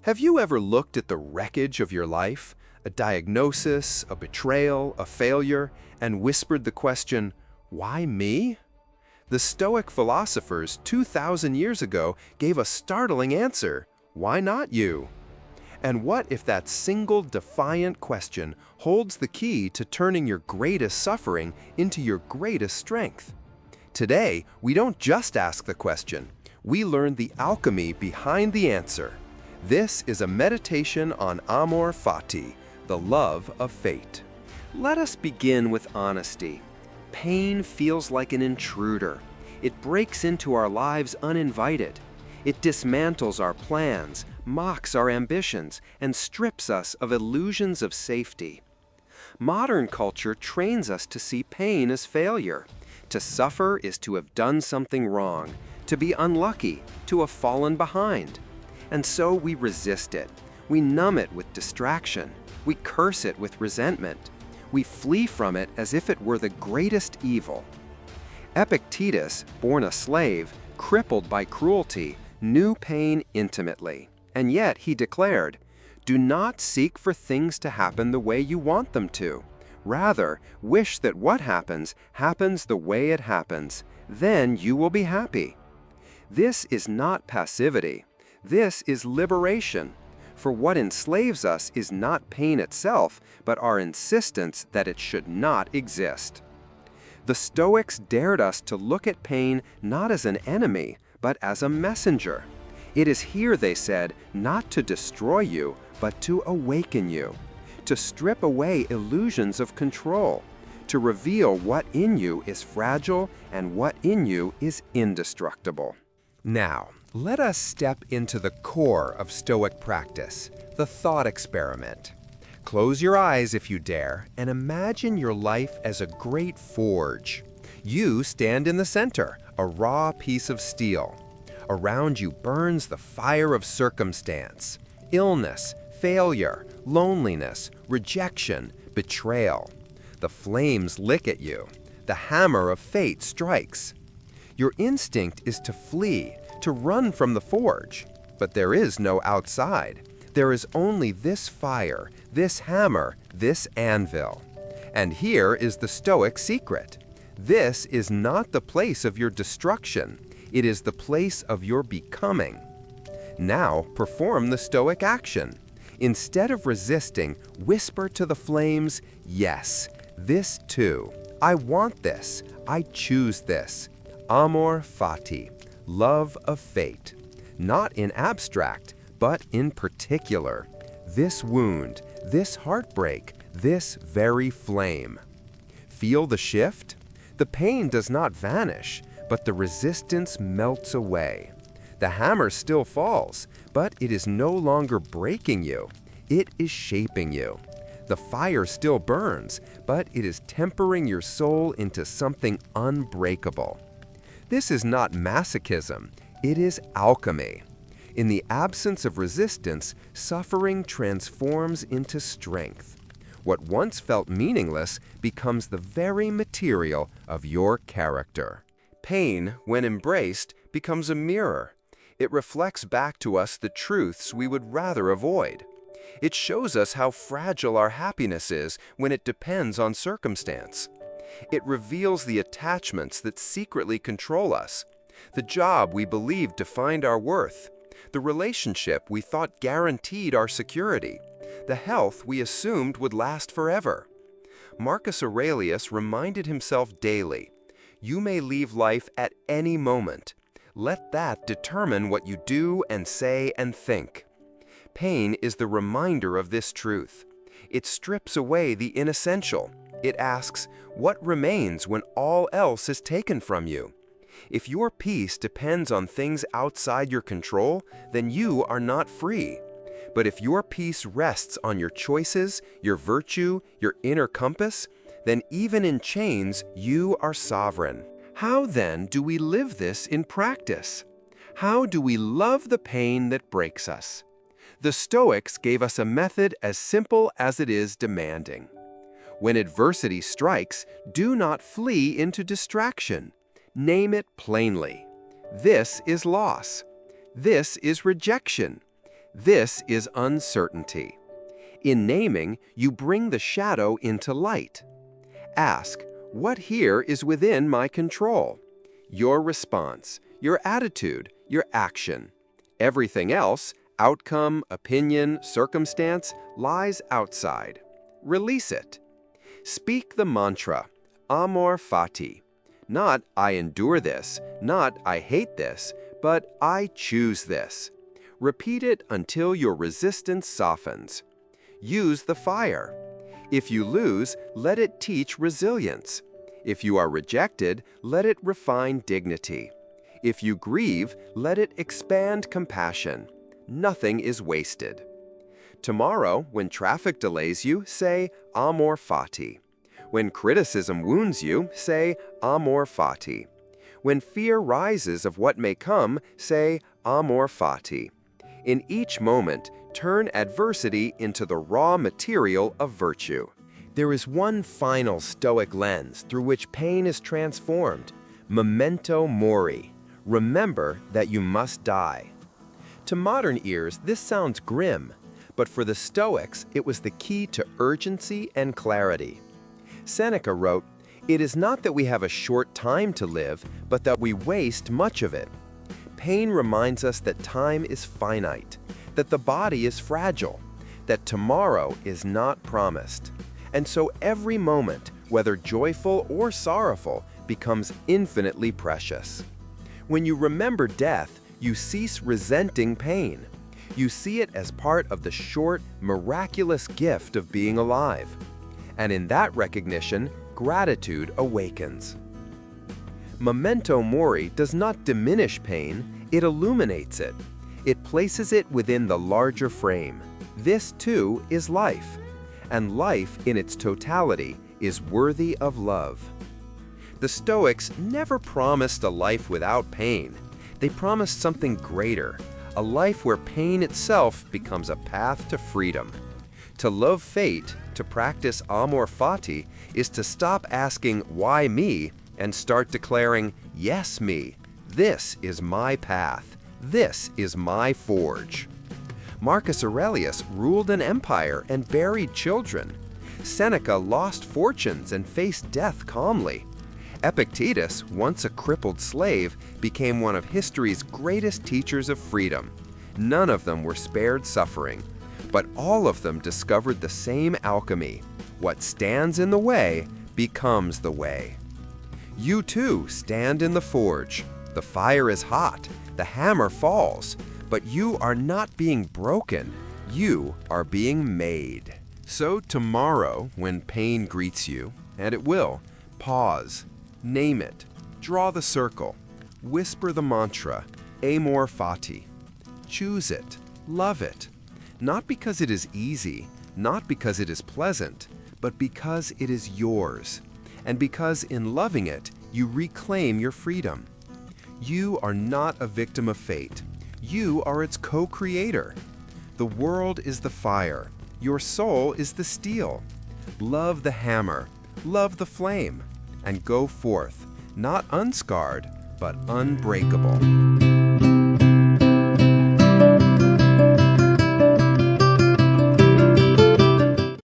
Have you ever looked at the wreckage of your life, a diagnosis, a betrayal, a failure, and whispered the question, why me? The Stoic philosophers 2,000 years ago gave a startling answer, why not you? And what if that single defiant question holds the key to turning your greatest suffering into your greatest strength? Today, we don't just ask the question, we learn the alchemy behind the answer. This is a meditation on Amor Fati, the love of fate. Let us begin with honesty. Pain feels like an intruder. It breaks into our lives uninvited. It dismantles our plans, mocks our ambitions, and strips us of illusions of safety. Modern culture trains us to see pain as failure. To suffer is to have done something wrong, to be unlucky, to have fallen behind. And so we resist it. We numb it with distraction. We curse it with resentment. We flee from it as if it were the greatest evil. Epictetus, born a slave, crippled by cruelty, knew pain intimately. And yet he declared, "Do not seek for things to happen the way you want them to. Rather, wish that what happens happens the way it happens. Then you will be happy." This is not passivity. This is liberation. For what enslaves us is not pain itself, but our insistence that it should not exist. The Stoics dared us to look at pain not as an enemy, but as a messenger. It is here, they said, not to destroy you, but to awaken you, to strip away illusions of control, to reveal what in you is fragile and what in you is indestructible. Now, let us step into the core of Stoic practice, the thought experiment. Close your eyes if you dare, and imagine your life as a great forge. You stand in the center, a raw piece of steel. Around you burns the fire of circumstance, illness, failure, loneliness, rejection, betrayal. The flames lick at you. The hammer of fate strikes. Your instinct is to flee, to run from the forge. But there is no outside. There is only this fire, this hammer, this anvil. And here is the Stoic secret. This is not the place of your destruction. It is the place of your becoming. Now perform the Stoic action. Instead of resisting, whisper to the flames, yes, this too. I want this. I choose this. Amor Fati, love of fate. Not in abstract, but in particular. This wound, this heartbreak, this very flame. Feel the shift? The pain does not vanish, but the resistance melts away. The hammer still falls, but it is no longer breaking you. It is shaping you. The fire still burns, but it is tempering your soul into something unbreakable. This is not masochism, it is alchemy. In the absence of resistance, suffering transforms into strength. What once felt meaningless becomes the very material of your character. Pain, when embraced, becomes a mirror. It reflects back to us the truths we would rather avoid. It shows us how fragile our happiness is when it depends on circumstance. It reveals the attachments that secretly control us, the job we believed defined our worth, the relationship we thought guaranteed our security, the health we assumed would last forever. Marcus Aurelius reminded himself daily, "You may leave life at any moment. Let that determine what you do and say and think." Pain is the reminder of this truth. It strips away the inessential. It asks, what remains when all else is taken from you? If your peace depends on things outside your control, then you are not free. But if your peace rests on your choices, your virtue, your inner compass, then even in chains, you are sovereign. How then do we live this in practice? How do we love the pain that breaks us? The Stoics gave us a method as simple as it is demanding. When adversity strikes, do not flee into distraction. Name it plainly. This is loss. This is rejection. This is uncertainty. In naming, you bring the shadow into light. Ask, what here is within my control? Your response, your attitude, your action. Everything else, outcome, opinion, circumstance, lies outside. Release it. Speak the mantra, Amor Fati. Not I endure this, not I hate this, but I choose this. Repeat it until your resistance softens. Use the fire. If you lose, let it teach resilience. If you are rejected, let it refine dignity. If you grieve, let it expand compassion. Nothing is wasted. Tomorrow, when traffic delays you, say Amor Fati. When criticism wounds you, say Amor Fati. When fear rises of what may come, say Amor Fati. In each moment, turn adversity into the raw material of virtue. There is one final Stoic lens through which pain is transformed. Memento Mori. Remember that you must die. To modern ears, this sounds grim, but for the Stoics, it was the key to urgency and clarity. Seneca wrote, "It is not that we have a short time to live, but that we waste much of it." Pain reminds us that time is finite, that the body is fragile, that tomorrow is not promised. And so every moment, whether joyful or sorrowful, becomes infinitely precious. When you remember death, you cease resenting pain. You see it as part of the short, miraculous gift of being alive. And in that recognition, gratitude awakens. Memento Mori does not diminish pain, it illuminates it. It places it within the larger frame. This, too, is life. And life, in its totality, is worthy of love. The Stoics never promised a life without pain. They promised something greater, a life where pain itself becomes a path to freedom. To love fate, to practice Amor Fati, is to stop asking, why me, and start declaring, yes me, this is my path, this is my forge. Marcus Aurelius ruled an empire and buried children. Seneca lost fortunes and faced death calmly. Epictetus, once a crippled slave, became one of history's greatest teachers of freedom. None of them were spared suffering, but all of them discovered the same alchemy. What stands in the way becomes the way. You too stand in the forge. The fire is hot, the hammer falls, but you are not being broken, you are being made. So tomorrow, when pain greets you, and it will, pause, name it, draw the circle, whisper the mantra, Amor Fati. Choose it, love it, not because it is easy, not because it is pleasant, but because it is yours, and because in loving it, you reclaim your freedom. You are not a victim of fate. You are its co-creator. The world is the fire. Your soul is the steel. Love the hammer, love the flame, and go forth, not unscarred, but unbreakable.